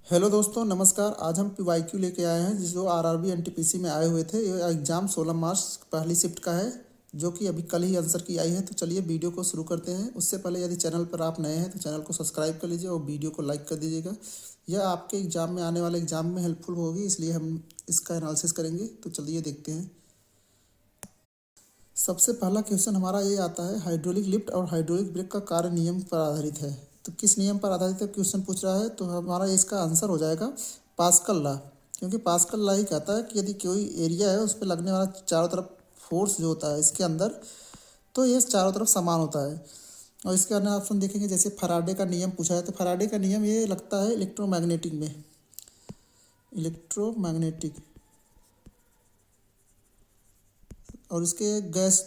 Hello दोस्तों, नमस्कार। आज हम PYQ लेके आए हैं जो आरआरबी एनटीपीसी में आए हुए थे। ये एग्ज़ाम 16 मार्च पहली शिफ्ट का है, जो कि अभी कल ही आंसर की आई है। तो चलिए वीडियो को शुरू करते हैं। उससे पहले यदि चैनल पर आप नए हैं तो चैनल को सब्सक्राइब कर लीजिए और वीडियो को लाइक कर दीजिएगा। यह आपके एग्ज़ाम में आने वाले एग्ज़ाम में हेल्पफुल होगी, इसलिए हम इसका एनालिसिस करेंगे। तो चलिए देखते हैं। सबसे पहला क्वेश्चन हमारा ये आता है, हाइड्रोलिक लिफ्ट और हाइड्रोलिक ब्रेक का कार्य नियम पर आधारित है। तो किस नियम पर आधारित है क्वेश्चन पूछ रहा है, तो हमारा इसका आंसर हो जाएगा पास्कल लॉ। क्योंकि पास्कल लॉ ही कहता है कि यदि कोई एरिया है उस पर लगने वाला चारों तरफ फोर्स जो होता है इसके अंदर, तो ये चारों तरफ समान होता है। और इसके अन्य ऑप्शन देखेंगे, जैसे फराडे का नियम पूछा है, तो फराडे का नियम ये लगता है इलेक्ट्रोमैग्नेटिक में। इलेक्ट्रोमैग्नेटिक और इसके गैस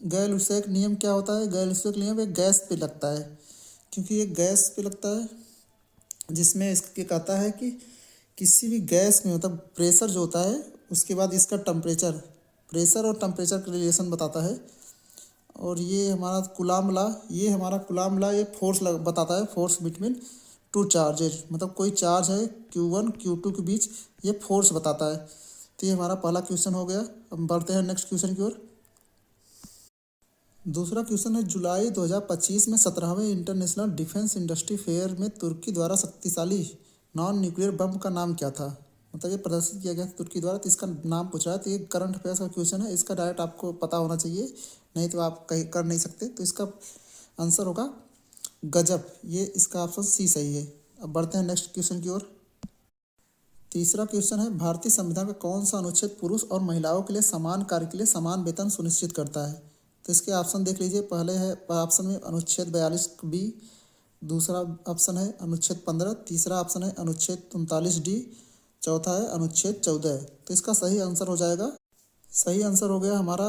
गैर विषयक नियम क्या होता है? गैर विषयक नियम एक गैस पे लगता है, क्योंकि ये गैस पे लगता है, जिसमें इसके कहता है कि किसी भी गैस में मतलब प्रेशर जो होता है उसके बाद इसका टेम्परेचर, प्रेशर और टेम्परेचर का रिलेशन बताता है। और ये हमारा कुलाम लॉ, ये फोर्स बताता है, फोर्स बिटवीन टू चार्जेज, मतलब कोई चार्ज है Q1 Q2 के बीच, ये फोर्स बताता है। तो ये हमारा पहला क्वेश्चन हो गया। अब बढ़ते हैं नेक्स्ट क्वेश्चन की ओर। दूसरा क्वेश्चन है, जुलाई 2025 में 17वें इंटरनेशनल डिफेंस इंडस्ट्री फेयर में तुर्की द्वारा शक्तिशाली नॉन न्यूक्लियर बम का नाम क्या था? मतलब ये प्रदर्शित किया गया तुर्की द्वारा, तो इसका नाम पूछा है। तो ये करंट अफेयर्स का क्वेश्चन है, इसका डायरेक्ट आपको पता होना चाहिए, नहीं तो आप कहीं कर नहीं सकते। तो इसका आंसर होगा गजब। ये इसका ऑप्शन सी सही है। अब बढ़ते हैं नेक्स्ट क्वेश्चन की ओर। तीसरा क्वेश्चन है, भारतीय संविधान का कौन सा अनुच्छेद पुरुष और महिलाओं के लिए समान कार्य के लिए समान वेतन सुनिश्चित करता है? तो इसके ऑप्शन देख लीजिए। पहले है ऑप्शन में अनुच्छेद 42B, दूसरा ऑप्शन है अनुच्छेद 15, तीसरा ऑप्शन है अनुच्छेद 39D, चौथा है अनुच्छेद 14। तो इसका सही आंसर हो जाएगा, सही आंसर हो गया हमारा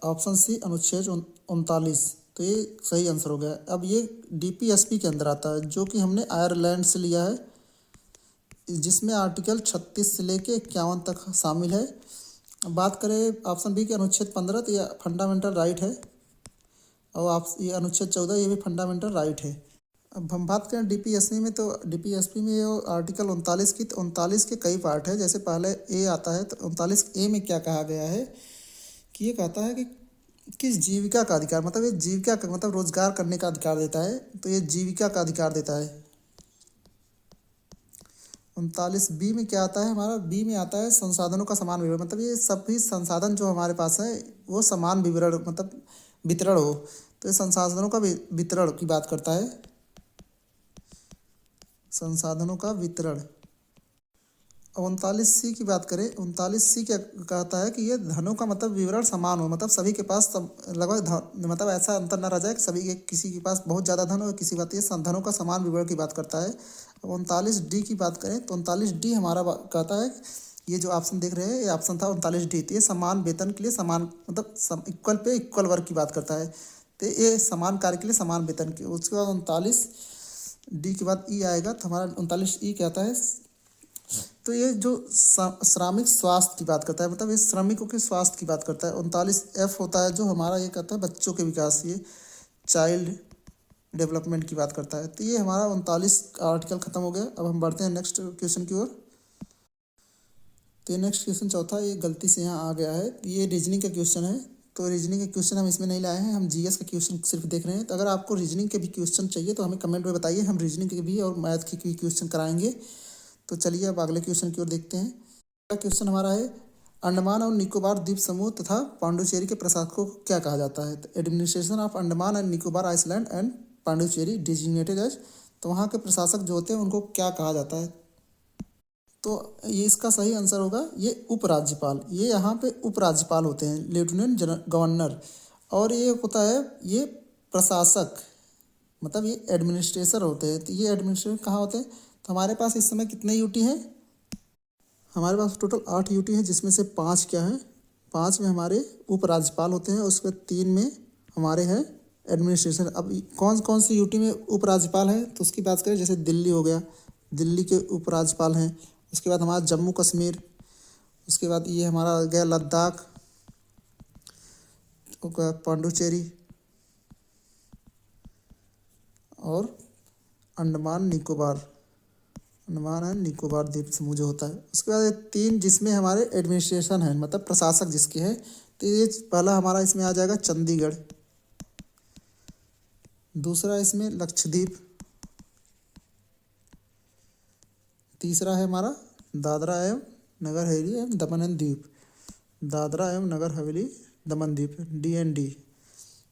ऑप्शन सी, अनुच्छेद 39। तो ये सही आंसर हो गया। अब ये DPSP के अंदर आता है, जो कि हमने आयरलैंड से लिया है, जिसमें आर्टिकल 36 से लेके 51 तक शामिल है। अब बात करें ऑप्शन बी के अनुच्छेद 15, तो यह फंडामेंटल राइट है। और आप ये अनुच्छेद 14, ये भी फंडामेंटल राइट है। अब हम बात करें DPSP में, तो DPSP में ये आर्टिकल 39 की, तो 39 के कई पार्ट है। जैसे पहले ए आता है, तो 39A में क्या कहा गया है कि ये कहता है कि किस जीविका का अधिकार, मतलब ये जीविका का मतलब रोजगार करने का अधिकार देता है। तो ये जीविका का अधिकार देता है। 39B में क्या आता है? हमारा बी में आता है संसाधनों का समान विवरण, मतलब ये सभी संसाधन जो हमारे पास है वो समान विवरण मतलब वितरण हो। तो ये संसाधनों का वितरण की बात करता है, संसाधनों का वितरण। 39C की बात करें, 39C क्या कहता है कि ये धनों का मतलब विवरण समान हो, मतलब सभी के पास लगभग मतलब ऐसा अंतर ना रह जाए कि सभी के किसी के पास बहुत ज़्यादा धन हो, किसी बात, ये धनों का समान विवरण की बात करता है। अब 39D की बात करें, तो 39D हमारा कहता है, ये जो ऑप्शन देख रहे हैं ये ऑप्शन था 39D। तो ये समान वेतन के लिए समान मतलब इक्वल पे इक्वल वर्क की बात करता है। तो ये समान कार्य के लिए समान वेतन की। उसके बाद 39D के बाद ई आएगा, तो हमारा 39E कहता है, तो ये जो श्रमिक स्वास्थ्य की बात करता है, मतलब ये श्रमिकों के स्वास्थ्य की बात करता है। 39F होता है, जो हमारा ये कहता है बच्चों के विकास, ये चाइल्ड डेवलपमेंट की बात करता है। तो ये हमारा 39 आर्टिकल खत्म हो गया। अब हम बढ़ते हैं नेक्स्ट क्वेश्चन की ओर। तो ये नेक्स्ट क्वेश्चन चौथा, ये गलती से यहाँ आ गया है, ये रीजनिंग का क्वेश्चन है। तो रीजनिंग के क्वेश्चन हम इसमें नहीं लाए हैं, हम जीएस का क्वेश्चन सिर्फ देख रहे हैं। तो अगर आपको रीजनिंग के भी क्वेश्चन चाहिए तो हमें कमेंट में बताइए, हम रीजनिंग के भी और मैथ के भी क्वेश्चन कराएंगे। तो चलिए अब अगले क्वेश्चन की ओर देखते हैं। अगला क्वेश्चन हमारा है, अंडमान और निकोबार द्वीप समूह तथा पांडुचेरी के प्रशासकों को क्या कहा जाता है? तो administration of Andaman and Nicobar island and Puducherry designated as, तो वहाँ के प्रशासक जो होते हैं उनको क्या कहा जाता है? तो ये इसका सही आंसर होगा, ये उपराज्यपाल। ये यहाँ पे उपराज्यपाल होते हैं, लेफ्टिनेंट गवर्नर। और ये होता है ये प्रशासक, मतलब ये एडमिनिस्ट्रेटर होते हैं। तो ये एडमिनिस्ट्रेटर कहाँ होते हैं? तो हमारे पास इस समय कितने यूटी हैं? हमारे पास टोटल 8 यूटी हैं, जिसमें से 5 क्या है, 5 में हमारे उपराज्यपाल होते हैं, उसके 3 में हमारे हैं एडमिनिस्ट्रेशन। अब कौन कौन सी यूटी में उपराज्यपाल है, तो उसकी बात करें, जैसे दिल्ली हो गया, दिल्ली के उपराज्यपाल हैं। उसके बाद हमारा जम्मू कश्मीर, उसके बाद ये हमारा आ गया लद्दाख, पांडुचेरी और अंडमान निकोबार। अंडमान एंड निकोबार द्वीप समूह जो होता है। उसके बाद ये 3 जिसमें हमारे एडमिनिस्ट्रेशन है मतलब प्रशासक जिसके हैं, तो ये पहला हमारा इसमें आ जाएगा चंडीगढ़, दूसरा इसमें लक्षद्वीप, तीसरा है हमारा दादरा एवं नगर हवेली एवं दमन एंड द्वीप, दादरा एवं नगर हवेली दमन द्वीप, DND।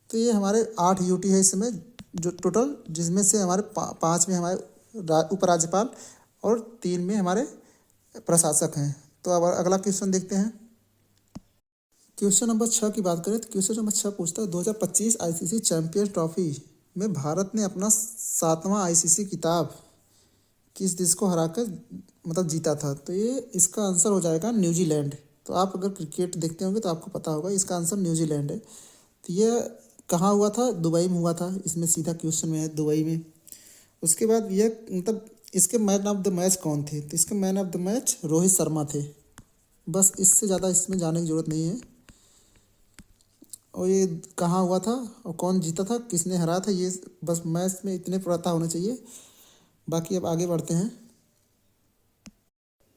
तो ये हमारे 8 यूटी है इसमें जो टोटल, जिसमें से हमारे 5 में हमारे उपराज्यपाल और 3 में हमारे प्रशासक हैं। तो अब अगला क्वेश्चन देखते हैं। क्वेश्चन नंबर 6 की बात करें तो क्वेश्चन नंबर 6 पूछता है 2025 ICC चैंपियंस ट्रॉफी में भारत ने अपना 7वां ICC खिताब किस देश को हराकर मतलब जीता था। तो ये इसका आंसर हो जाएगा न्यूजीलैंड। तो आप अगर क्रिकेट देखते होंगे तो आपको पता होगा इसका आंसर न्यूजीलैंड है। तो ये कहाँ हुआ था, दुबई में हुआ था। इसमें सीधा क्वेश्चन में है दुबई में। उसके बाद ये मतलब इसके मैन ऑफ द मैच कौन थे, तो इसके man of the match Rohit Sharma थे। बस इससे ज़्यादा इसमें जाने की ज़रूरत नहीं है। और ये कहाँ हुआ था और कौन जीता था, किसने हरा था, ये बस मैच में इतने पता होने चाहिए। बाकी अब आगे बढ़ते हैं।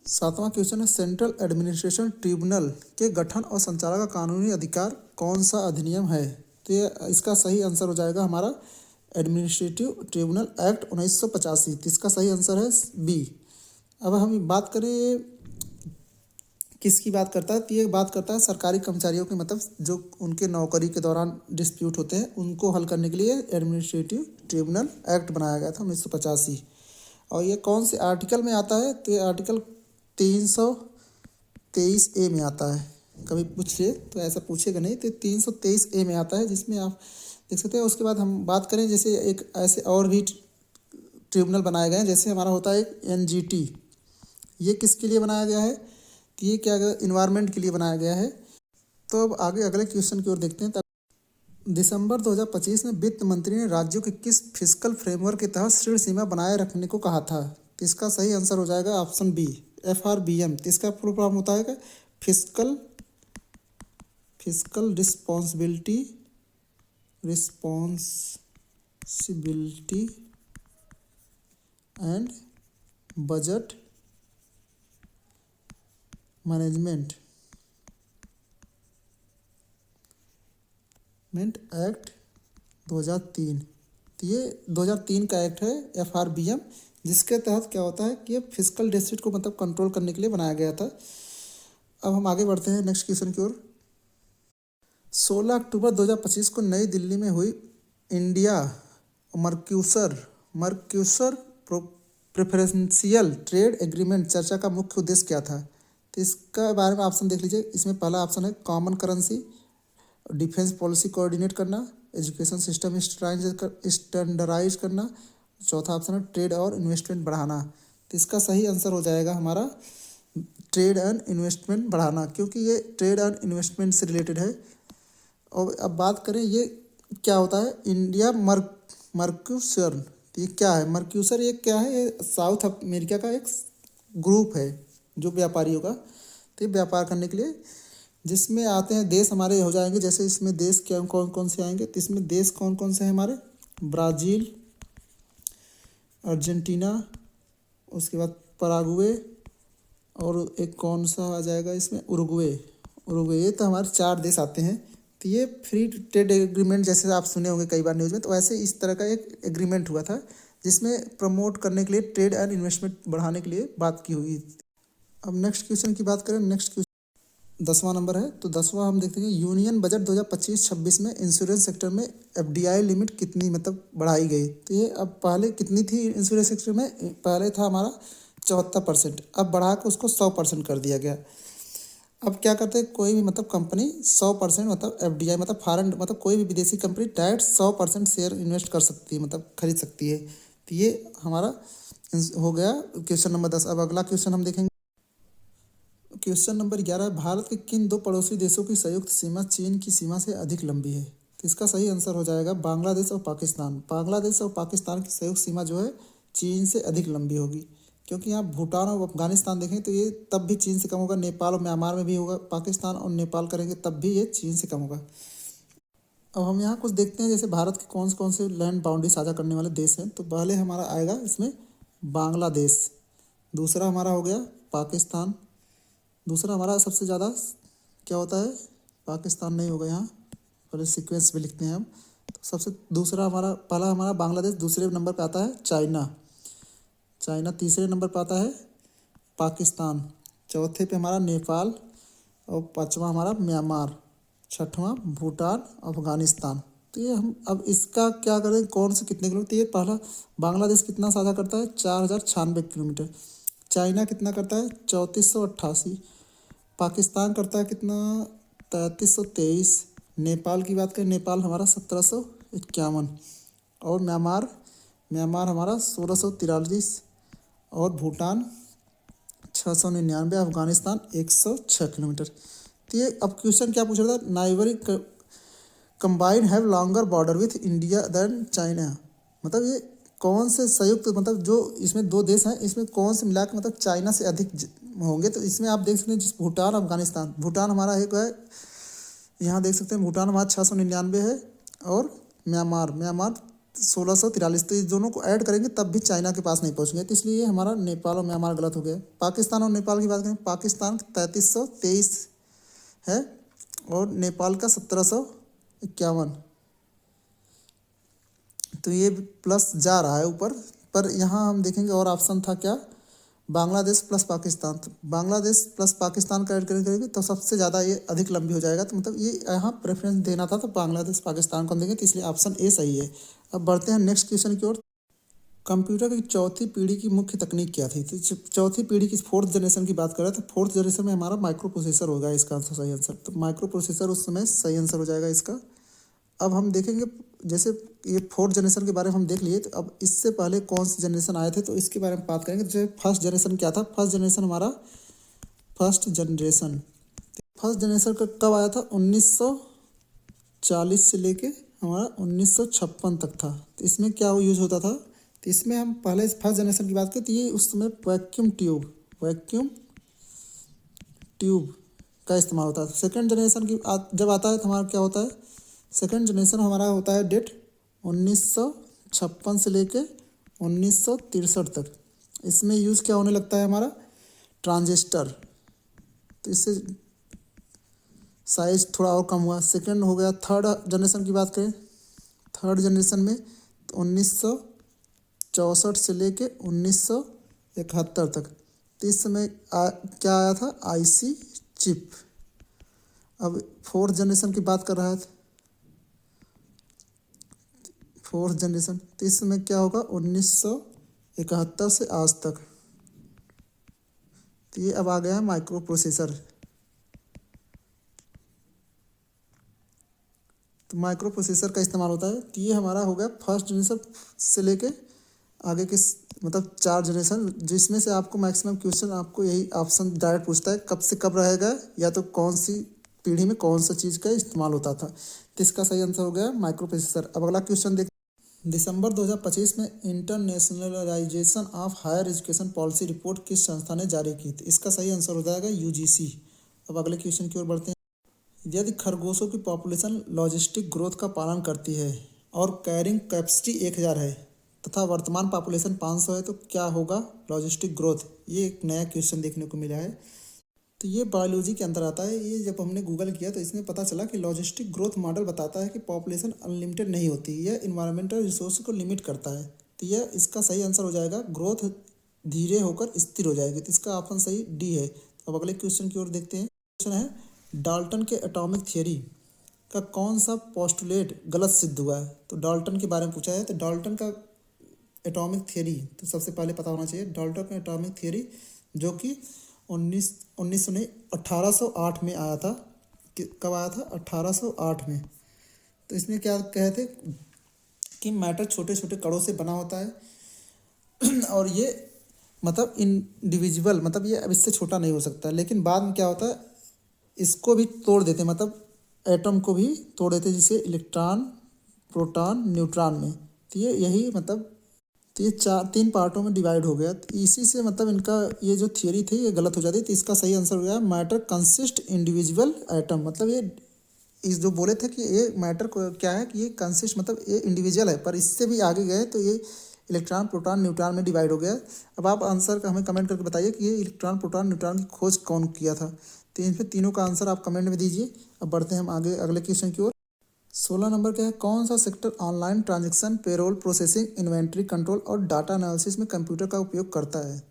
7वां क्वेश्चन है सेंट्रल एडमिनिस्ट्रेशन ट्रिब्यूनल के गठन और संचालन का कानूनी अधिकार कौन सा अधिनियम है। तो ये इसका सही आंसर हो जाएगा हमारा एडमिनिस्ट्रेटिव ट्रिब्यूनल एक्ट 1985। तो इसका सही आंसर है बी। अब हम बात करें किसकी बात करता है, तो ये बात करता है सरकारी कर्मचारियों के मतलब जो उनके नौकरी के दौरान डिस्प्यूट होते हैं उनको हल करने के लिए एडमिनिस्ट्रेटिव ट्रिब्यूनल एक्ट बनाया गया था 1985। और ये कौन से आर्टिकल में आता है, तो ये आर्टिकल 323A में आता है। कभी पूछिए तो ऐसा पूछेगा नहीं, तो 323A में आता है जिसमें आप देख सकते हैं। उसके बाद हम बात करें जैसे एक ऐसे और भी ट्रिब्यूनल बनाए गए हैं, जैसे हमारा होता है एक NGT। ये किसके लिए बनाया गया है, तो ये क्या इन्वायरमेंट के लिए बनाया गया है। तो अब आगे अगले क्वेश्चन की ओर देखते हैं। दिसंबर 2025 में वित्त मंत्री ने राज्यों के किस फिस्कल फ्रेमवर्क के तहत ऋण सीमा बनाए रखने को कहा था। तो इसका सही आंसर हो जाएगा ऑप्शन बी FRBM। तो इसका फुल फॉर्म होता है fiscal responsibility and budget management act 2003। तो ये 2003 का एक्ट है FRBM, जिसके तहत क्या होता है कि ये फिस्कल डेफिसिट को मतलब कंट्रोल करने के लिए बनाया गया था। अब हम आगे बढ़ते हैं नेक्स्ट क्वेश्चन की ओर। 16 अक्टूबर 2025 को नई दिल्ली में हुई इंडिया मर्क्यूसर प्रेफरेंशियल ट्रेड एग्रीमेंट चर्चा का मुख्य उद्देश्य क्या था। तो इसका बारे में ऑप्शन देख लीजिए। इसमें पहला ऑप्शन है common currency, defence policy coordinate करना, एजुकेशन सिस्टम स्टैंडर्डाइज करना, चौथा ऑप्शन है ट्रेड और इन्वेस्टमेंट बढ़ाना। तो इसका सही आंसर हो जाएगा हमारा ट्रेड एंड इन्वेस्टमेंट बढ़ाना, क्योंकि ये ट्रेड एंड इन्वेस्टमेंट से रिलेटेड है। और अब बात करें ये क्या होता है इंडिया मर्क्यूसर। तो ये क्या है मर्क्यूसर, ये क्या है, ये साउथ अमेरिका का एक ग्रुप है जो व्यापारियों का। तो ये व्यापार करने के लिए जिसमें आते हैं देश हमारे हो जाएंगे। जैसे इसमें देश क्या कौन कौन से आएंगे, तो इसमें देश कौन कौन से हैं हमारे, ब्राज़ील, अर्जेंटीना, उसके बाद पराग्वे और एक कौन सा आ जाएगा इसमें उरुग्वे। ये तो हमारे 4 देश आते हैं। तो ये फ्री ट्रेड एग्रीमेंट जैसे आप सुने होंगे कई बार न्यूज़ में, तो वैसे इस तरह का एक एग्रीमेंट हुआ था जिसमें प्रमोट करने के लिए ट्रेड एंड इन्वेस्टमेंट बढ़ाने के लिए बात की हुई। अब नेक्स्ट क्वेश्चन की बात करें। नेक्स्ट क्वेश्चन 10वां नंबर है। तो 10वां हम देखते हैं यूनियन बजट 2025-26 में इंश्योरेंस सेक्टर में FDI लिमिट कितनी मतलब बढ़ाई गई। तो ये अब पहले कितनी थी इंश्योरेंस सेक्टर में, पहले था हमारा 74%, अब बढ़ा कर उसको 100% कर दिया गया। अब क्या करते हैं कोई भी मतलब कंपनी 100% मतलब FDI मतलब फॉरेन मतलब कोई भी विदेशी कंपनी डायरेक्ट 100% शेयर इन्वेस्ट कर सकती है मतलब खरीद सकती है। तो ये हमारा हो गया क्वेश्चन नंबर 10। अब अगला क्वेश्चन हम देखेंगे। क्वेश्चन नंबर 11, भारत के किन 2 पड़ोसी देशों की संयुक्त सीमा चीन की सीमा से अधिक लंबी है। तो इसका सही आंसर हो जाएगा बांग्लादेश और पाकिस्तान। बांग्लादेश और पाकिस्तान की संयुक्त सीमा जो है चीन से अधिक लंबी होगी, क्योंकि यहाँ भूटान और अफगानिस्तान देखें तो ये तब भी चीन से कम होगा। नेपाल और म्यांमार में भी होगा, पाकिस्तान और नेपाल करेंगे तब भी ये चीन से कम होगा। अब हम यहाँ कुछ देखते हैं जैसे भारत के कौन से लैंड बाउंड्री साझा करने वाले देश हैं। तो पहले हमारा आएगा इसमें बांग्लादेश। दूसरा हमारा हो गया पाकिस्तान। दूसरा हमारा सबसे ज़्यादा क्या होता है, पाकिस्तान नहीं होगा यहाँ, पहले सीक्वेंस में लिखते हैं हम। तो सबसे दूसरा हमारा, पहला हमारा बांग्लादेश, दूसरे नंबर पे आता है चाइना। चाइना तीसरे नंबर पे आता है पाकिस्तान। चौथे पे हमारा नेपाल और पाँचवा हमारा म्यांमार। छठवां भूटान, अफगानिस्तान। तो ये हम अब इसका क्या करें, कौन से कितने किलोमीटर। तो ये पहला बांग्लादेश कितना साझा करता है, 4096 किलोमीटर। चाइना कितना करता है, 3488। पाकिस्तान करता है कितना, 3323। नेपाल की बात करें, नेपाल हमारा 1751। और म्यांमार, म्यांमार हमारा 1643। और भूटान 699। अफगानिस्तान 106 किलोमीटर। तो ये अब क्वेश्चन क्या पूछ रहा था, neighbouring combined have longer border with India than China. मतलब ये कौन से संयुक्त, मतलब जो इसमें दो देश हैं, इसमें कौन से मिला के मतलब चाइना से अधिक होंगे। तो इसमें आप देख सकते हैं जिस भूटान, अफगानिस्तान। भूटान हमारा एक है, यहाँ देख सकते हैं भूटान हमारा 699 है। और म्यांमार, म्यांमार 1643। तो इस दोनों को ऐड करेंगे तब भी चाइना के पास नहीं पहुँचेंगे। तो इसलिए हमारा नेपाल और म्यांमार गलत हो गया। पाकिस्तान और नेपाल की बात करें, पाकिस्तान 3323 है और नेपाल का 1751। तो ये प्लस जा रहा है ऊपर। पर यहाँ हम देखेंगे और ऑप्शन था क्या, बांग्लादेश प्लस पाकिस्तान। तो बांग्लादेश प्लस पाकिस्तान का ऐड करेंगे तो सबसे ज़्यादा ये अधिक लंबी हो जाएगा। तो मतलब ये यहाँ प्रेफरेंस देना था, तो बांग्लादेश पाकिस्तान को हम देंगे। तो इसलिए ऑप्शन ए सही है। अब बढ़ते हैं नेक्स्ट क्वेश्चन की ओर। कंप्यूटर की चौथी पीढ़ी की मुख्य तकनीक क्या थी। तो चौथी पीढ़ी की फोर्थ जनरेशन की बात करें तो फोर्थ जनरेशन में हमारा माइक्रो प्रोसेसर होगा इसका आंसर, सही आंसर। तो माइक्रो प्रोसेसर उस समय सही आंसर हो जाएगा इसका। अब हम देखेंगे, जैसे ये फोर्थ जनरेशन के बारे में हम देख लिए, तो अब इससे पहले कौन से जनरेशन आए थे तो इसके बारे में बात करेंगे। जैसे फर्स्ट जनरेशन क्या था, फर्स्ट जनरेशन हमारा, फर्स्ट जनरेशन कब आया था, 1940 से लेके हमारा 1956 तक था। तो इसमें क्या यूज होता था, तो इसमें हम पहले फर्स्ट जनरेशन की बात करें तो ये उस समय वैक्यूम ट्यूब का इस्तेमाल होता है। सेकंड जनरेशन की जब आता है तो हमारा क्या होता है, सेकंड जनरेशन हमारा होता है डेट 1956 से लेके 1963 तक। इसमें यूज़ क्या होने लगता है हमारा, ट्रांजिस्टर। तो इससे साइज थोड़ा और कम हुआ। सेकंड हो गया, थर्ड जनरेशन की बात करें, थर्ड जनरेशन में तो 1964 से लेके 1971 तक। तो इस समय क्या आया था, आईसी चिप। अब फोर्थ जनरेशन की बात कर रहा है, फोर्थ जनरेशन, तो इस समय क्या होगा, 1971 से आज तक। तो ये अब आ गया है माइक्रो प्रोसेसर। तो माइक्रो प्रोसेसर का इस्तेमाल होता है। तो ये हमारा हो गया फर्स्ट जनरेशन से लेके आगे के मतलब 4 जनरेशन, जिसमें से आपको मैक्सिमम क्वेश्चन आपको यही ऑप्शन डायरेक्ट पूछता है, कब से कब रहेगा या तो कौन सी पीढ़ी में कौन सा चीज़ का इस्तेमाल होता था। तो इसका सही आंसर हो गया माइक्रो प्रोसेसर। अब अगला क्वेश्चन देख, दिसंबर 2025 में internationalization of higher education policy report किस संस्था ने जारी की थी। इसका सही आंसर हो जाएगा यूजीसी। अब अगले क्वेश्चन की ओर बढ़ते हैं। यदि खरगोशों की पॉपुलेशन लॉजिस्टिक ग्रोथ का पालन करती है और कैरिंग कैपेसिटी 1000 है तथा वर्तमान पॉपुलेशन 500 है तो क्या होगा लॉजिस्टिक ग्रोथ। ये एक नया क्वेश्चन देखने को मिला है। तो ये बायोलॉजी के अंदर आता है। ये जब हमने गूगल किया तो इसमें पता चला कि लॉजिस्टिक ग्रोथ मॉडल बताता है कि पॉपुलेशन अनलिमिटेड नहीं होती, यह इन्वायरमेंटल रिसोर्स को लिमिट करता है। तो यह इसका सही आंसर हो जाएगा, ग्रोथ धीरे होकर स्थिर हो जाएगी। तो इसका ऑप्शन सही डी है। अब अगले क्वेश्चन की ओर देखते हैं। क्वेश्चन है, डाल्टन के एटॉमिक थियरी का कौन सा पोस्टुलेट गलत सिद्ध हुआ है। तो डाल्टन के बारे में पूछा है। तो डाल्टन का एटॉमिक थियरी तो सबसे पहले पता होना चाहिए। डाल्टन का एटॉमिक थियरी जो कि 1808 में आया था। कब आया था, 1808 में। तो इसमें क्या कहे थे कि मैटर छोटे छोटे कणों से बना होता है और ये मतलब इंडिविजुअल, मतलब ये अब इससे छोटा नहीं हो सकता। लेकिन बाद में क्या होता है, इसको भी तोड़ देते, मतलब एटम को भी तोड़ देते, जिसे इलेक्ट्रॉन, प्रोटॉन, न्यूट्रॉन में। तो ये यही मतलब, तो ये 3 पार्टों में डिवाइड हो गया। तो इसी से मतलब इनका ये जो थियरी थी ये गलत हो जाती। तो इसका सही आंसर हो गया मैटर कंसिस्ट इंडिविजुअल एटम। मतलब ये इस जो बोले थे कि ये मैटर को क्या है कि ये कंसिस्ट मतलब ये इंडिविजुअल है, पर इससे भी आगे गए तो ये इलेक्ट्रॉन प्रोटॉन न्यूट्रॉन में डिवाइड हो गया है। अब आप आंसर का हमें कमेंट करके बताइए कि ये इलेक्ट्रॉन प्रोटॉन न्यूट्रॉन की खोज कौन किया था। तो इनमें तीनों का आंसर आप कमेंट में दीजिए। अब बढ़ते हैं हम आगे अगले क्वेश्चन की ओर। 16 नंबर क्या है, कौन सा sector online transaction, payroll processing, inventory control और डाटा एनालिसिस में कंप्यूटर का उपयोग करता है।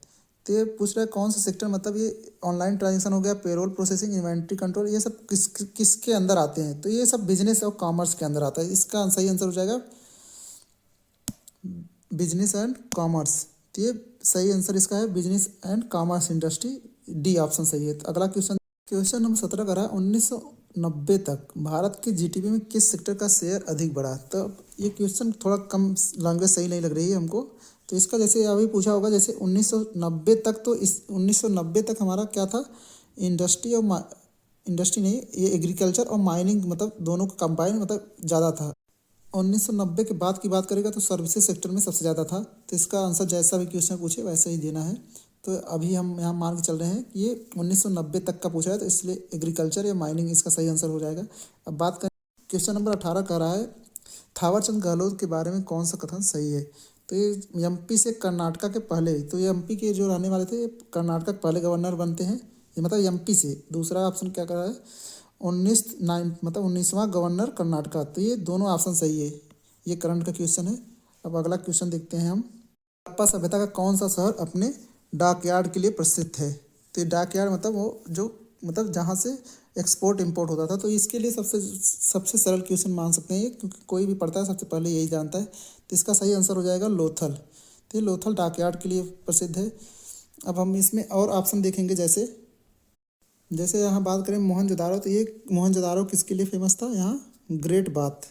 तो ये पूछ रहा है कौन सा सेक्टर, मतलब ये ऑनलाइन ट्रांजैक्शन हो गया, पेरोल प्रोसेसिंग, इन्वेंट्री कंट्रोल, ये सब किसके अंदर आते हैं। तो ये सब बिजनेस और कॉमर्स के अंदर आता है। इसका सही आंसर हो जाएगा बिजनेस एंड कॉमर्स। तो ये सही आंसर इसका है business and commerce industry, D option सही है। तो अगला क्वेश्चन नंबर 17 का रहा है, 1990 तक भारत के जीडीपी में किस सेक्टर का शेयर अधिक बढ़ा। तो ये क्वेश्चन थोड़ा कम लैंग्वेज सही नहीं लग रही है हमको। तो इसका जैसे अभी पूछा होगा, जैसे 1990 तक, तो इस 1990 तक हमारा क्या था, इंडस्ट्री और इंडस्ट्री नहीं, ये एग्रीकल्चर और माइनिंग मतलब दोनों का कंबाइन मतलब ज़्यादा था। 1990 के बाद की बात करेगा तो सर्विसेज सेक्टर में सबसे ज़्यादा था। तो इसका आंसर जैसा भी क्वेश्चन पूछे वैसा ही देना है। तो अभी हम यहाँ मान के चल रहे हैं कि ये 1990 तक का पूछा है, तो इसलिए एग्रीकल्चर या माइनिंग इसका सही आंसर हो जाएगा। अब बात करें क्वेश्चन नंबर 18 का रहा है, थावरचंद गहलोत के बारे में कौन सा कथन सही है। तो ये एमपी से कर्नाटका के पहले, तो ये एमपी के जो रहने वाले थे ये कर्नाटका के पहले गवर्नर बनते हैं, ये मतलब एमपी से। दूसरा ऑप्शन क्या कर रहा है, 19वां गवर्नर कर्नाटका। तो ये दोनों ऑप्शन सही है, ये करंट का क्वेश्चन है। अब अगला क्वेश्चन देखते हैं हम, हड़प्पा सभ्यता का कौन सा शहर अपने डाकयार्ड के लिए प्रसिद्ध है। तो ये डाकयार्ड मतलब वो जो मतलब जहाँ से एक्सपोर्ट इंपोर्ट होता था। तो इसके लिए सबसे सरल क्वेश्चन मान सकते हैं ये, क्योंकि कोई भी पढ़ता है सबसे पहले यही जानता है। तो इसका सही आंसर हो जाएगा लोथल। तो ये लोथल डाकयार्ड के लिए प्रसिद्ध है। अब हम इसमें और ऑप्शन देखेंगे, जैसे यहाँ बात करें मोहनजोदारो, तो ये मोहनजोदारो किसके लिए फेमस था, यहाँ ग्रेट बाथ।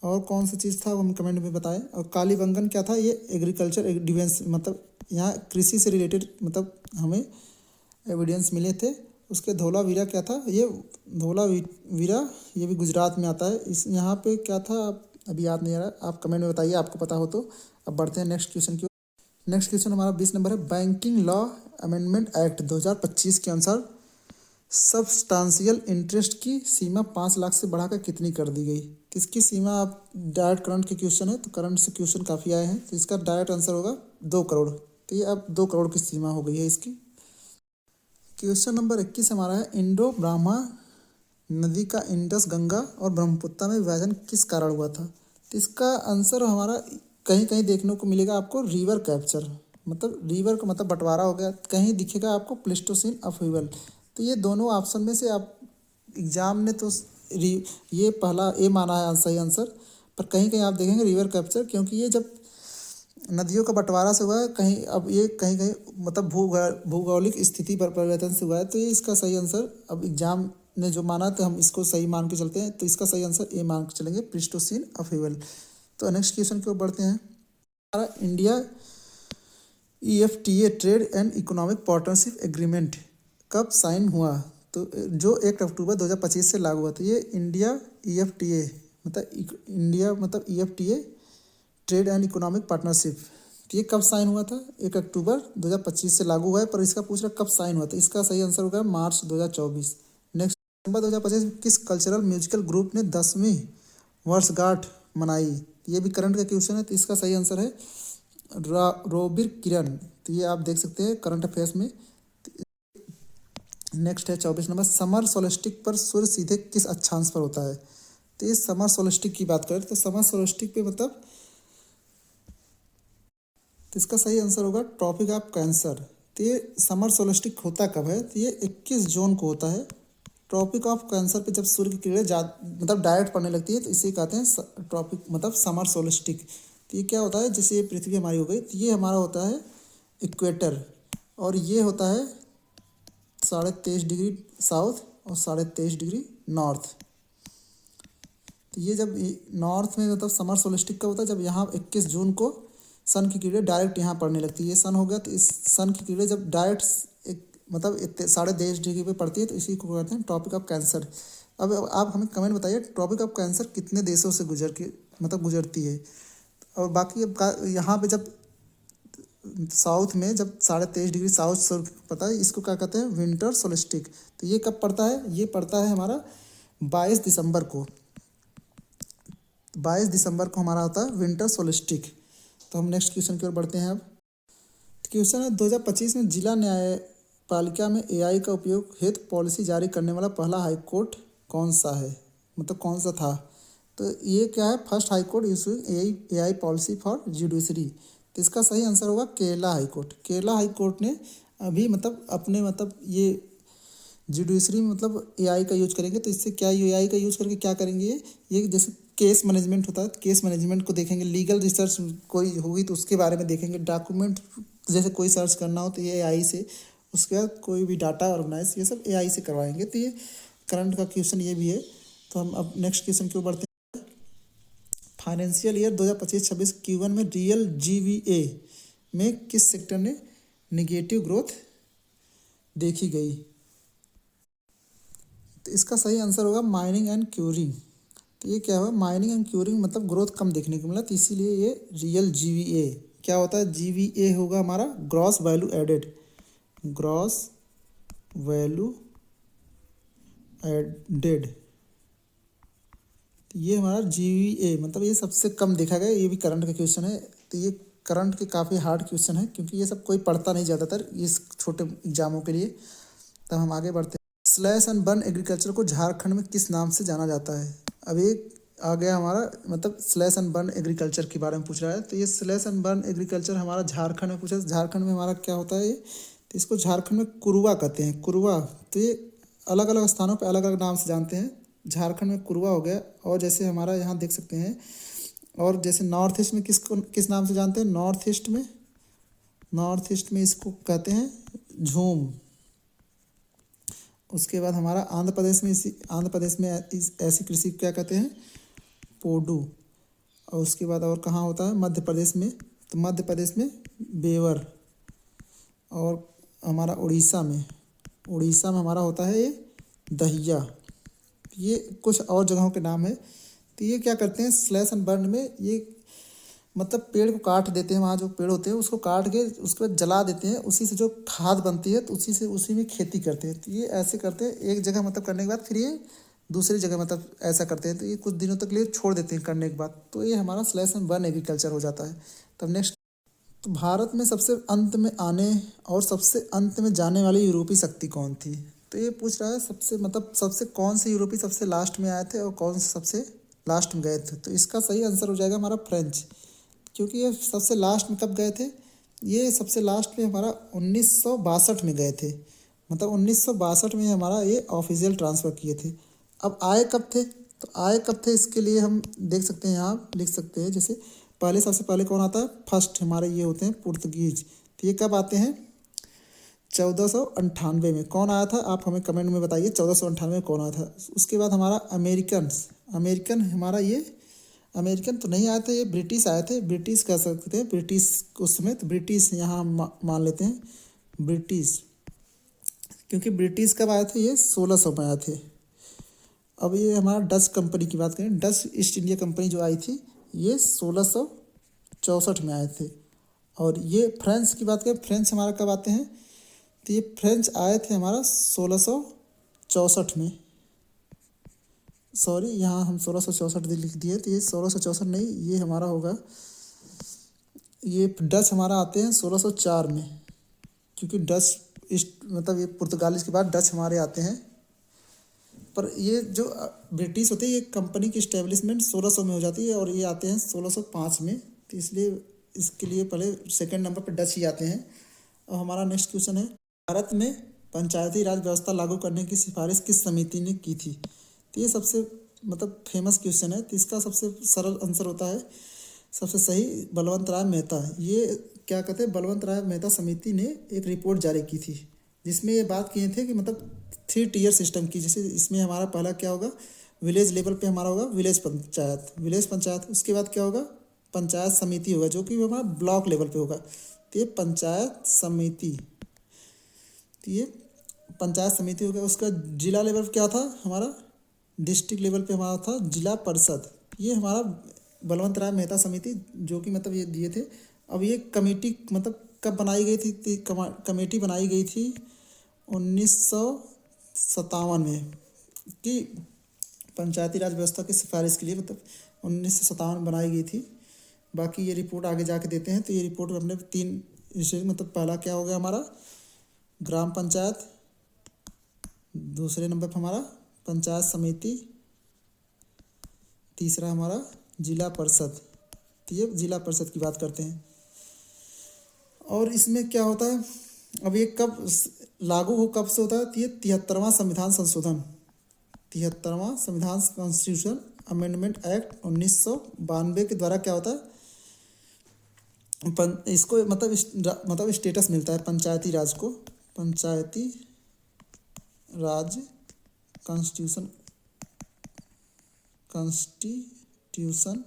और कौन सा चीज़ था वो हम कमेंट में बताएं। और कालीबंगन क्या था, ये एग्रीकल्चर डिफेंस मतलब यहाँ कृषि से रिलेटेड मतलब हमें एविडेंस मिले थे। उसके धोलावीरा क्या था, ये धोलावीरा ये भी गुजरात में आता है। इस यहाँ पे क्या था अभी याद नहीं आ रहा, आप कमेंट में बताइए आपको पता हो तो। अब बढ़ते हैं नेक्स्ट क्वेश्चन की ओर। नेक्स्ट क्वेश्चन हमारा 20 नंबर है, बैंकिंग लॉ अमेंडमेंट एक्ट 2025 के अनुसार सब्सटांशियल इंटरेस्ट की सीमा 5 लाख से बढ़ाकर कितनी कर दी गई। तो इसकी सीमा, आप डायरेक्ट करंट के क्वेश्चन है तो करंट से क्वेश्चन काफ़ी आए हैं, तो इसका डायरेक्ट आंसर होगा 2 करोड़। तो ये अब 2 करोड़ की सीमा हो गई है इसकी। क्वेश्चन नंबर 21 हमारा है, इंडो ब्राह्मा नदी का इंडस, गंगा और ब्रह्मपुत्र में विभाजन किस कारण हुआ था। तो इसका आंसर हमारा कहीं कहीं देखने को मिलेगा आपको रिवर कैप्चर, मतलब रिवर का मतलब बंटवारा हो गया, कहीं दिखेगा आपको प्लेस्टोसीन अपहीवल। तो ये दोनों ऑप्शन में से आप एग्जाम ने तो ये पहला ए माना है सही आंसर, पर कहीं कहीं आप देखेंगे रिवर कैप्चर, क्योंकि ये जब नदियों का बंटवारा से हुआ है कहीं, अब ये कहीं कहीं मतलब भूगोलिक स्थिति पर परिवर्तन से हुआ है। तो ये इसका सही आंसर, अब एग्जाम ने जो माना तो हम इसको सही मान के चलते हैं। तो इसका सही आंसर ए मान के चलेंगे, प्लेस्टोसीन अपहीवल। तो नेक्स्ट क्वेश्चन की ओर बढ़ते हैं। हमारा India EFTA trade and economic partnership agreement कब साइन हुआ। तो जो 1 अक्टूबर 2025 से लागू हुआ। तो ये इंडिया EFTA मतलब EFTA trade and economic partnership, तो ये कब साइन हुआ था, 1 अक्टूबर 2025 से लागू हुआ है। पर इसका पूछ रहा कब साइन हुआ था, इसका सही आंसर होगा मार्च 2024। नेक्स्ट दिसंबर 2025 किस कल्चरल म्यूजिकल ग्रुप ने 10वीं वर्षगांठ मनाई। ये भी करंट का क्वेश्चन है, तो इसका सही आंसर है रोबिर किरण। तो ये आप देख सकते हैं करंट अफेयर्स में। नेक्स्ट है 24 नंबर, समर सोलिस्टिक पर सूर्य सीधे किस अक्षांश पर होता है। तो ये समर सोलिस्टिक की बात करें तो समर सोलिस्टिक पे मतलब, तो इसका सही आंसर होगा ट्रॉपिक ऑफ कैंसर। तो ये समर सोलिस्टिक होता कब है, तो ये 21 जून को होता है। ट्रॉपिक ऑफ कैंसर पे जब सूर्य की किरणें मतलब डायरेक्ट पड़ने लगती है, तो इसे कहते हैं ट्रॉपिक मतलब समर सोलिस्टिक। तो ये क्या होता है, जैसे ये पृथ्वी हमारी हो गई, तो ये हमारा होता है इक्वेटर, और ये होता है 23.5 डिग्री साउथ और 23.5 डिग्री नॉर्थ। तो ये जब नॉर्थ में मतलब समर सोलिस्टिक का होता है जब यहाँ 21 जून को सन की किरणें डायरेक्ट यहाँ पड़ने लगती है। ये सन हो गया, तो इस सन की किरणें जब डायरेक्ट मतलब 23.5 डिग्री पे पड़ती है, तो इसी को कहते हैं ट्रॉपिक ऑफ कैंसर। अब आप हमें कमेंट बताइए ट्रॉपिक ऑफ कैंसर कितने देशों से गुजरती है। और बाकी अब यहाँ पे जब साउथ में जब 23.5 डिग्री साउथ से पता है, इसको क्या कहते हैं विंटर सोलिस्टिक। तो ये कब पड़ता है, ये पड़ता है हमारा 22 दिसंबर को। 22 दिसंबर को हमारा होता है विंटर सोलिस्टिक। तो हम नेक्स्ट क्वेश्चन की ओर बढ़ते हैं अब। क्वेश्चन है 2025 में जिला न्यायपालिका में एआई का उपयोग हेतु पॉलिसी जारी करने वाला पहला हाईकोर्ट कौन सा है, मतलब कौन सा था। तो ये क्या है, first high court issuing AI policy for judiciary. तो इसका सही आंसर होगा केरला हाईकोर्ट। केरला हाईकोर्ट ने अभी मतलब अपने मतलब ये जुडिशरी में मतलब एआई का यूज करेंगे। तो इससे क्या एआई का यूज करके क्या करेंगे, ये जैसे केस मैनेजमेंट होता है, केस मैनेजमेंट को देखेंगे, लीगल रिसर्च कोई होगी तो उसके बारे में देखेंगे, डॉक्यूमेंट जैसे कोई सर्च करना हो तो ये एआई से, उसके बाद कोई भी डाटा ऑर्गेनाइज ये सब एआई से करवाएंगे। तो ये करंट का क्वेश्चन ये भी है। तो हम अब नेक्स्ट क्वेश्चन की ओर बढ़ते हैं। फाइनेंशियल ईयर 2025-26 Q1 में रियल जीवीए में किस सेक्टर ने निगेटिव ग्रोथ देखी गई। तो इसका सही आंसर होगा माइनिंग एंड क्यूरिंग। तो ये क्या हुआ, माइनिंग एंड क्यूरिंग मतलब ग्रोथ कम देखने को मिला, तो इसीलिए ये रियल जीवीए क्या होता है, जीवीए होगा हमारा gross value added, gross value added. तो ये हमारा जीवीए मतलब ये सबसे कम देखा गया। ये भी करंट का क्वेश्चन है। तो ये करंट के काफ़ी हार्ड क्वेश्चन है क्योंकि ये सब कोई पढ़ता नहीं ज़्यादातर इस छोटे एग्जामों के लिए। तब हम आगे बढ़ते हैं। स्लैश एंड बर्न एग्रीकल्चर को झारखंड में किस नाम से जाना जाता है। अब एक आ गया हमारा मतलब स्लैश एंड बर्न एग्रीकल्चर के बारे में पूछ रहा है। तो ये स्लैश एंड बर्न एग्रीकल्चर हमारा झारखंड में पूछा। झारखंड में हमारा क्या होता है ये, तो इसको झारखंड में कुरुआ कहते हैं, कुरुआ। तो ये अलग अलग स्थानों पर अलग अलग नाम से जानते हैं। झारखंड में कुरुआ हो गया, और जैसे हमारा यहाँ देख सकते हैं, और जैसे नॉर्थ ईस्ट में किस नाम से जानते हैं, नॉर्थ ईस्ट में इसको कहते हैं झूम। उसके बाद हमारा आंध्र प्रदेश में ऐसी कृषि क्या कहते हैं, पोडू। और उसके बाद और कहाँ होता है, मध्य प्रदेश में, तो मध्य प्रदेश में बेवर। और हमारा उड़ीसा में हमारा होता है ये दहिया। ये कुछ और जगहों के नाम है। तो ये क्या करते हैं स्लैश एंड बर्न में, ये मतलब पेड़ को काट देते हैं, वहाँ जो पेड़ होते हैं उसको काट के उसके बाद जला देते हैं, उसी से जो खाद बनती है तो उसी में खेती करते हैं। तो ये ऐसे करते हैं एक जगह मतलब करने के बाद फिर ये दूसरी जगह मतलब ऐसा करते हैं। तो ये कुछ दिनों तक लिए छोड़ देते हैं करने के बाद, तो ये हमारा स्लैश एंड बर्न एग्रीकल्चर हो जाता है। तब नेक्स्ट, तो भारत में सबसे अंत में आने और सबसे अंत में जाने वाली यूरोपीय शक्ति कौन थी। तो ये पूछ रहा है सबसे कौन से यूरोपीय सबसे लास्ट में आए थे और कौन से सबसे लास्ट में गए थे। तो इसका सही आंसर हो जाएगा हमारा फ्रेंच, क्योंकि ये सबसे लास्ट में कब गए थे, ये सबसे लास्ट में हमारा 1962 में गए थे। मतलब 1962 में हमारा ये ऑफिशियल ट्रांसफ़र किए थे। अब आए कब थे, तो आए कब थे इसके लिए हम देख सकते हैं, यहाँ लिख सकते हैं। जैसे पहले सबसे पहले कौन आता है, फर्स्ट हमारे ये होते हैं पुर्तगीज। तो ये कब आते हैं, 1498 में। कौन आया था आप हमें कमेंट में बताइए, 1498 में कौन आया था। उसके बाद हमारा अमेरिकन हमारा ये अमेरिकन तो नहीं आए थे, ये ब्रिटिश आए थे, ब्रिटिश कह सकते हैं, ब्रिटिश उस समय। तो ब्रिटिश यहाँ मान लेते हैं ब्रिटिश, क्योंकि ब्रिटिश कब आए थे, ये 1600 में आए थे। अब ये हमारा डच कंपनी की बात करें, डच ईस्ट इंडिया कंपनी जो आई थी ये 1664 में आए थे। और ये फ्रेंच की बात करें, फ्रेंच हमारा कब आते हैं, तो ये फ्रेंच आए थे हमारा 1664 में। सॉरी, यहाँ हम 1664 लिख दिए, तो ये 1664 नहीं, ये हमारा होगा, ये डच हमारा आते हैं 1604 में, क्योंकि डच मतलब ये पुर्तगालिस के बाद डच हमारे आते हैं। पर ये जो ब्रिटिश होते हैं ये कंपनी की इस्टेब्लिशमेंट 1600 में हो जाती है, और ये आते हैं 1605 में। तो इसलिए इसके लिए पहले सेकंड नंबर पर डच ही आते हैं। और हमारा नेक्स्ट क्वेश्चन है, भारत में पंचायती राज व्यवस्था लागू करने की सिफारिश किस समिति ने की थी। तो ये सबसे मतलब फेमस क्वेश्चन है। तो इसका सबसे सरल आंसर होता है, सबसे सही, बलवंत राय मेहता। ये क्या कहते हैं, बलवंत राय मेहता समिति ने एक रिपोर्ट जारी की थी जिसमें ये बात किए थे कि मतलब 3 टियर सिस्टम की। जैसे इसमें हमारा पहला क्या होगा, विलेज लेवल पे हमारा होगा विलेज पंचायत। उसके बाद क्या होगा, पंचायत समिति होगा, जो कि हमारा ब्लॉक लेवल पे होगा। तो ये पंचायत समिति होगा। उसका जिला लेवल क्या था हमारा, डिस्ट्रिक्ट लेवल पे हमारा था जिला परिषद। ये हमारा बलवंत राय मेहता समिति जो कि मतलब ये दिए थे। अब ये कमेटी मतलब कब बनाई गई थी, कमेटी बनाई गई थी 1957 में, कि पंचायती राज व्यवस्था की सिफारिश के लिए मतलब 1957 बनाई गई थी। बाकी ये रिपोर्ट आगे जाके देते हैं। तो ये रिपोर्ट हमने 3 विषय, मतलब पहला क्या हो गया हमारा ग्राम पंचायत, दूसरे नंबर पर हमारा पंचायत समिति, तीसरा हमारा जिला परिषद। तो ये जिला परिषद की बात करते हैं। और इसमें क्या होता है, अब ये कब लागू हो, कब से होता है, तो ये 73वां संविधान संशोधन, 73वां संविधान कॉन्स्टिट्यूशन अमेंडमेंट एक्ट 1992 के द्वारा क्या होता है, इसको मतलब स्टेटस मिलता है पंचायती राज को, पंचायती राज कॉन्स्टिट्यूशन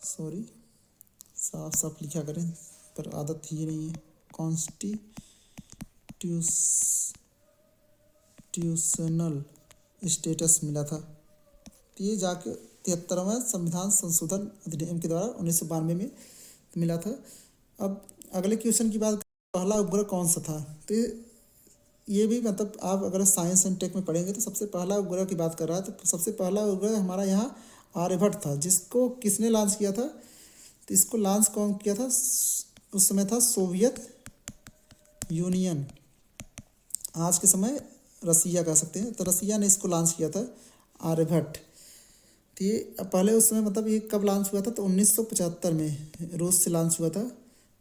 सॉरी साफ साफ लिखा करें, पर आदत ही नहीं है। कॉन्स्टिट्यूशनल स्टेटस मिला था। तो ये जाके 73वां संविधान संशोधन अधिनियम के द्वारा 1992 में मिला था। अब अगले क्वेश्चन की बात, पहला उपग्रह कौन सा था। तो ये भी मतलब आप अगर साइंस एंड टेक में पढ़ेंगे तो सबसे पहला उपग्रह की बात कर रहा है। तो सबसे पहला उपग्रह हमारा यहाँ आर्यभट्ट था, जिसको किसने लॉन्च किया था। तो इसको लॉन्च कौन किया था, उस समय था सोवियत यूनियन, आज के समय रसिया कह सकते हैं। तो रसिया ने इसको लॉन्च किया था आर्यभट्ट। तो ये पहले उस समय मतलब ये कब लॉन्च हुआ था, तो 1975 में रूस से लॉन्च हुआ था।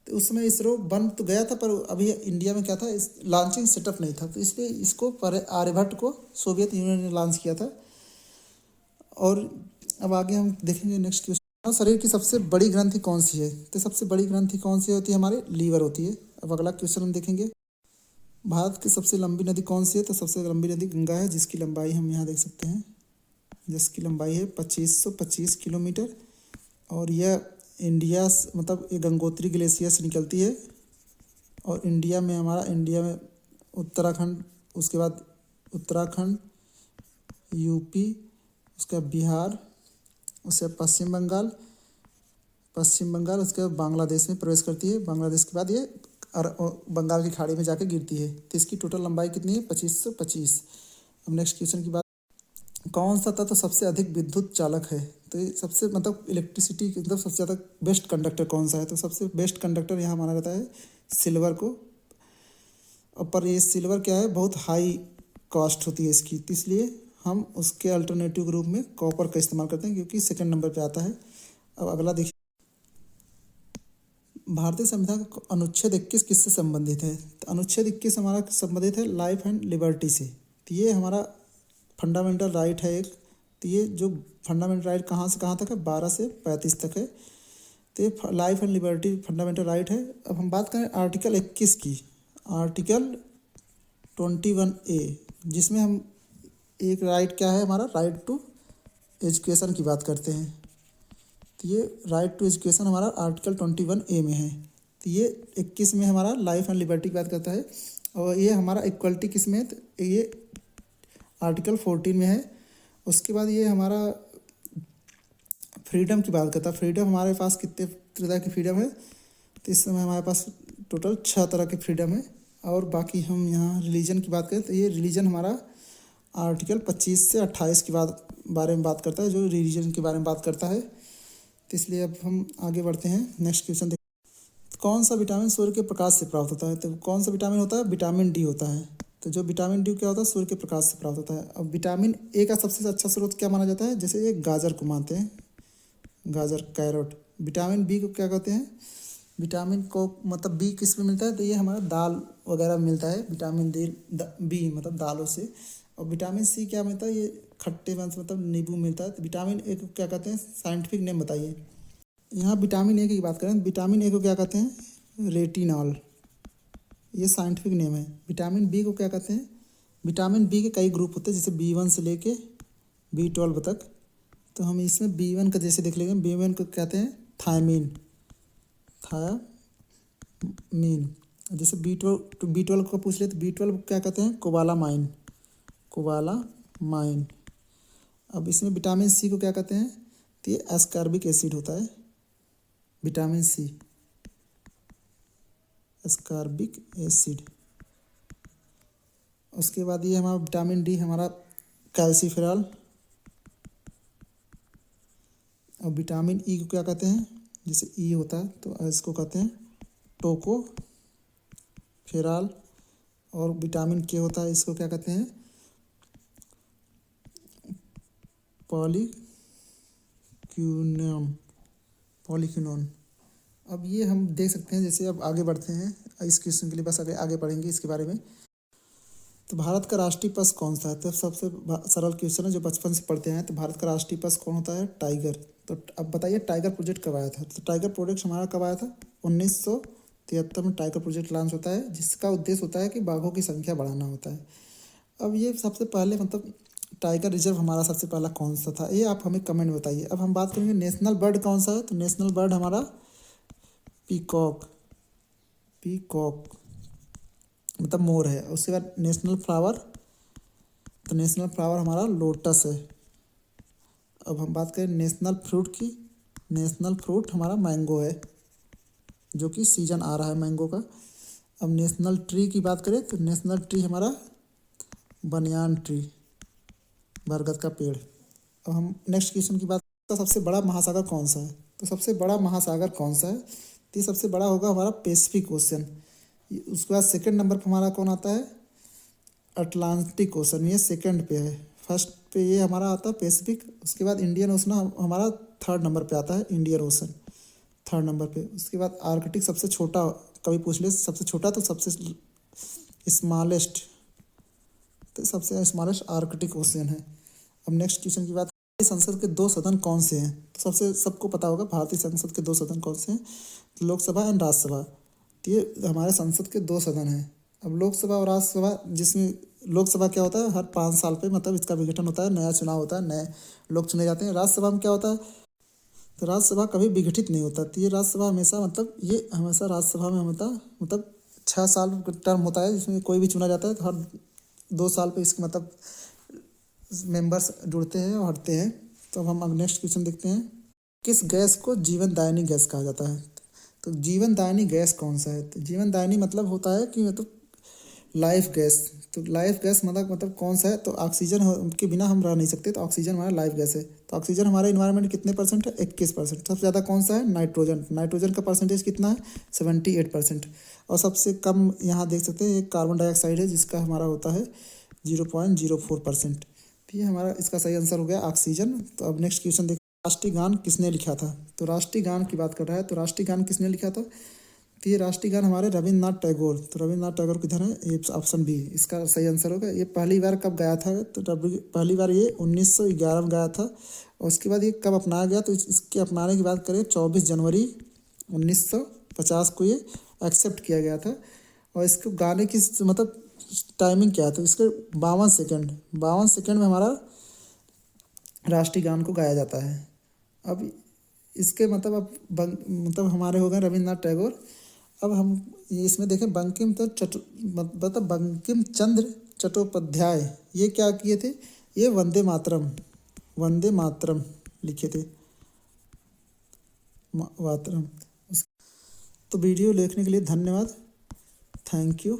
तो उस समय इसरो बन तो गया था, पर अभी इंडिया में क्या था, इस लॉन्चिंग सेटअप नहीं था। तो इसलिए इसको आर्यभट्ट को सोवियत यूनियन ने लॉन्च किया था। और अब आगे हम देखेंगे नेक्स्ट क्वेश्चन, शरीर की सबसे बड़ी ग्रंथि कौन सी है। तो सबसे बड़ी ग्रंथि कौन सी होती है, हमारे लीवर होती है। अब अगला क्वेश्चन हम देखेंगे, भारत की सबसे लंबी नदी कौन सी है। तो सबसे लंबी नदी गंगा है, जिसकी लंबाई हम यहाँ देख सकते हैं, जिसकी लंबाई है 2525 किलोमीटर। और यह इंडिया मतलब ये गंगोत्री ग्लेशियर से निकलती है। और इंडिया में उत्तराखंड, उसके बाद उत्तराखंड, यूपी, उसके बाद बिहार, उसके बाद पश्चिम बंगाल, उसके बाद बांग्लादेश में प्रवेश करती है। बांग्लादेश के बाद ये बंगाल की खाड़ी में जाके गिरती है। तो इसकी टोटल लंबाई कितनी है, 2525। अब नेक्स्ट क्वेश्चन की बात, कौन सा तत्व सबसे अधिक विद्युत चालक है। तो ये सबसे मतलब इलेक्ट्रिसिटी मतलब सबसे ज़्यादा बेस्ट कंडक्टर कौन सा है। तो सबसे बेस्ट कंडक्टर यहाँ माना जाता है सिल्वर को। और पर ये सिल्वर क्या है, बहुत हाई कॉस्ट होती है इसकी, तो इसलिए हम उसके अल्टरनेटिव के रूप में कॉपर का इस्तेमाल करते हैं, क्योंकि सेकंड नंबर पे आता है। अब अगला देखिए, भारतीय संविधान का अनुच्छेद 21 किससे संबंधित है। तो अनुच्छेद 21 हमारा संबंधित है लाइफ एंड लिबर्टी से। तो ये हमारा फंडामेंटल राइट है एक। तो ये जो फंडामेंटल राइट कहाँ से कहाँ तक है, 12 से 35 तक है। तो ये life and liberty fundamental right है। अब हम बात करें आर्टिकल 21 की, आर्टिकल 21A, जिसमें हम एक राइट क्या है हमारा, राइट टू एजुकेशन की बात करते हैं। तो ये राइट टू एजुकेशन हमारा आर्टिकल 21A में है। तो ये 21 में हमारा लाइफ एंड लिबर्टी की बात करता है। और ये हमारा इक्वलिटी किस में है, तो ये आर्टिकल 14 में है। उसके बाद ये हमारा फ्रीडम की बात करता है। फ्रीडम हमारे पास कितने तरह की फ्रीडम है, तो इस समय हमारे पास टोटल 6 तरह की फ्रीडम है। और बाकी हम यहाँ रिलीजन की बात करें, तो ये रिलीजन हमारा आर्टिकल 25 से 28 की बारे में बात करता है, जो रिलीजन के बारे में बात करता है। तो इसलिए अब हम आगे बढ़ते हैं, नेक्स्ट क्वेश्चन देखते हैं, कौन सा विटामिन सूर्य के प्रकाश से प्राप्त होता है। तो कौन सा विटामिन होता है, विटामिन डी होता है। तो जो विटामिन डी क्या होता है, सूर्य के प्रकाश से प्राप्त होता है। अब विटामिन ए का सबसे अच्छा स्रोत क्या माना जाता है, जैसे ये गाजर को मानते हैं, गाजर, कैरेट। विटामिन बी को क्या कहते हैं, विटामिन को मतलब बी किस में मिलता है, तो ये हमारा दाल वगैरह में मिलता है, विटामिन बी मतलब दालों से। और विटामिन सी क्या मिलता है, ये खट्टे मतलब नींबू मिलता है। तो विटामिन ए को क्या कहते हैं, साइंटिफिक नेम बताइए। यहाँ विटामिन ए की बात करें, विटामिन ए को क्या कहते हैं, रेटिनॉल, ये साइंटिफिक नेम है। विटामिन बी को क्या कहते हैं, विटामिन बी के कई ग्रुप होते हैं, जैसे B1 से लेके B12 तक। तो हम इसमें B1 का जैसे देख लेंगे, B1 को कहते हैं थायमीन, जैसे B12 को पूछ ले तो B12 क्या कहते हैं, कोबालामाइन। अब इसमें विटामिन सी को क्या कहते हैं, तो ये एस्कॉर्बिक एसिड होता है, विटामिन सी, एस्कॉर्बिक एसिड। उसके बाद ये हमारा विटामिन डी हमारा कैल्सीफेरॉल। और विटामिन ई को क्या कहते हैं, जैसे ई होता है तो इसको कहते हैं टोकोफेरॉल। और विटामिन के होता है, इसको क्या कहते हैं, पॉलीक्यूनोन। पॉलीक्यूनोन। अब ये हम देख सकते हैं, जैसे अब आगे बढ़ते हैं इस क्वेश्चन के लिए, बस आगे आगे पढ़ेंगे इसके बारे में। तो भारत का राष्ट्रीय पशु कौन सा है, तो सबसे सरल क्वेश्चन है जो बचपन से पढ़ते हैं। तो भारत का राष्ट्रीय पशु कौन होता है, टाइगर। तो अब बताइए टाइगर प्रोजेक्ट कब आया था, तो टाइगर प्रोजेक्ट हमारा कब आया था, 1973 में टाइगर प्रोजेक्ट लॉन्च होता है, जिसका उद्देश्य होता है कि बाघों की संख्या बढ़ाना होता है। अब ये सबसे पहले मतलब टाइगर रिजर्व हमारा सबसे पहला कौन सा था, ये आप हमें कमेंट में बताइए। अब हम बात करेंगे नेशनल बर्ड कौन सा है, तो नेशनल बर्ड हमारा पीकॉक। पीकॉक मतलब मोर है। उसके बाद नेशनल फ्लावर, तो नेशनल फ्लावर हमारा लोटस है। अब हम बात करें नेशनल फ्रूट की, नेशनल फ्रूट हमारा मैंगो है, जो कि सीजन आ रहा है मैंगो का। अब नेशनल ट्री की बात करें तो नेशनल ट्री हमारा बनियान ट्री, बरगद का पेड़। अब हम नेक्स्ट क्वेश्चन की बात, तो सबसे बड़ा महासागर कौन सा है, तो सबसे बड़ा महासागर कौन सा है, तो ये सबसे बड़ा होगा हमारा पैसिफिक ओशन। उसके बाद सेकंड नंबर पर हमारा कौन आता है, अटलांटिक ओशन, ये सेकंड पे है। फर्स्ट पे ये हमारा आता है पैसिफिक। उसके बाद इंडियन ओशन हमारा थर्ड नंबर पे आता है, इंडियन ओशन थर्ड नंबर पे। उसके बाद आर्कटिक सबसे छोटा, कभी पूछ ले सबसे छोटा तो सबसे स्मॉलेस्ट, तो सबसे स्मॉलेस्ट आर्कटिक ओशन है। अब नेक्स्ट क्वेश्चन की बात, संसद के दो सदन कौन से हैं, तो सबसे सबको पता होगा भारतीय संसद के दो सदन कौन से हैं, तो लोकसभा एंड राज्यसभा। तो ये हमारे संसद के दो सदन हैं। अब लोकसभा और राज्यसभा, जिसमें लोकसभा क्या होता है, हर 5 साल पे मतलब इसका विघटन होता है, नया चुनाव होता है, नए लोग चुने जाते हैं। राज्यसभा में क्या होता है, तो राज्यसभा कभी विघटित नहीं होता, तो ये राज्यसभा हमेशा मतलब ये हमेशा राज्यसभा में होता मतलब 6 साल टर्म होता है, जिसमें कोई भी चुना जाता है, तो हर 2 साल पे इसके मतलब मेंबर्स जुड़ते हैं और हटते हैं। तो अब नेक्स्ट क्वेश्चन देखते हैं, किस गैस को जीवनदायिनी गैस कहा जाता है, तो जीवनदायिनी गैस कौन सा है, तो जीवनदायिनी मतलब होता है कि मतलब लाइफ गैस। तो लाइफ गैस मतलब कौन सा है, तो ऑक्सीजन के बिना हम रह नहीं सकते, तो ऑक्सीजन हमारा लाइफ गैस है। तो ऑक्सीजन हमारे इन्वायरमेंट कितने परसेंट है, 21%। सबसे ज़्यादा कौन सा है, नाइट्रोजन। नाइट्रोजन का परसेंटेज कितना है, 78%। और सबसे कम यहाँ देख सकते हैं एक कार्बन डाइऑक्साइड है, जिसका हमारा होता है 0.04%। तो ये हमारा इसका सही आंसर हो गया ऑक्सीजन। तो अब नेक्स्ट क्वेश्चन देखते हैं, राष्ट्रीय गान किसने लिखा था, तो राष्ट्रीय गान की बात कर रहा है, तो राष्ट्रीय गान किसने लिखा था, तो ये राष्ट्रीय गान हमारे रविन्द्रनाथ टैगोर। तो रविन्द्रनाथ टैगोर किधर है, ये ऑप्शन बी इसका सही आंसर होगा। ये पहली बार कब गाया था, तो पहली बार ये 1911 में गाया था। और उसके बाद ये कब अपनाया गया, तो इसके अपनाने की बात करें 24 जनवरी 1950 को ये एक्सेप्ट किया गया था। और इसको गाने की मतलब टाइमिंग क्या है, तो इसके 52 सेकेंड में हमारा राष्ट्रीय गान को गाया जाता है। अब इसके मतलब मतलब हमारे हो गए रविन्द्रनाथ टैगोर। अब हम इसमें देखें बंकिम चंद्र चट्टोपाध्याय, ये क्या किए थे, ये वंदे मातरम लिखे थे, मातरम। तो वीडियो देखने के लिए धन्यवाद, थैंक यू।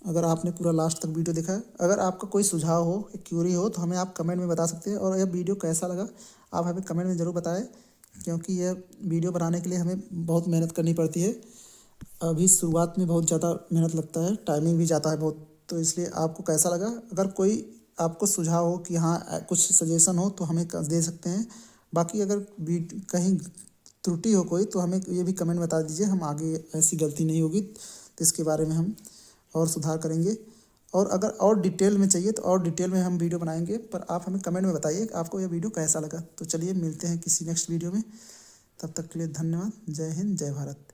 अगर आपने पूरा लास्ट तक वीडियो देखा है, अगर आपका कोई सुझाव हो, क्यूरी हो, तो हमें आप कमेंट में बता सकते हैं। और यह वीडियो कैसा लगा आप हमें कमेंट में ज़रूर बताएं, क्योंकि यह वीडियो बनाने के लिए हमें बहुत मेहनत करनी पड़ती है। अभी शुरुआत में बहुत ज़्यादा मेहनत लगता है, टाइमिंग भी जाता है बहुत, तो इसलिए आपको कैसा लगा, अगर कोई आपको सुझाव हो कि हाँ कुछ सजेशन हो तो हमें दे सकते हैं। बाकी अगर कहीं त्रुटि हो कोई, तो हमें ये भी कमेंट बता दीजिए, हम आगे ऐसी गलती नहीं होगी तो इसके बारे में हम और सुधार करेंगे। और अगर और डिटेल में चाहिए तो और डिटेल में हम वीडियो बनाएंगे, पर आप हमें कमेंट में बताइए आपको यह वीडियो कैसा लगा। तो चलिए मिलते हैं किसी नेक्स्ट वीडियो में, तब तक के लिए धन्यवाद। जय हिंद, जय भारत।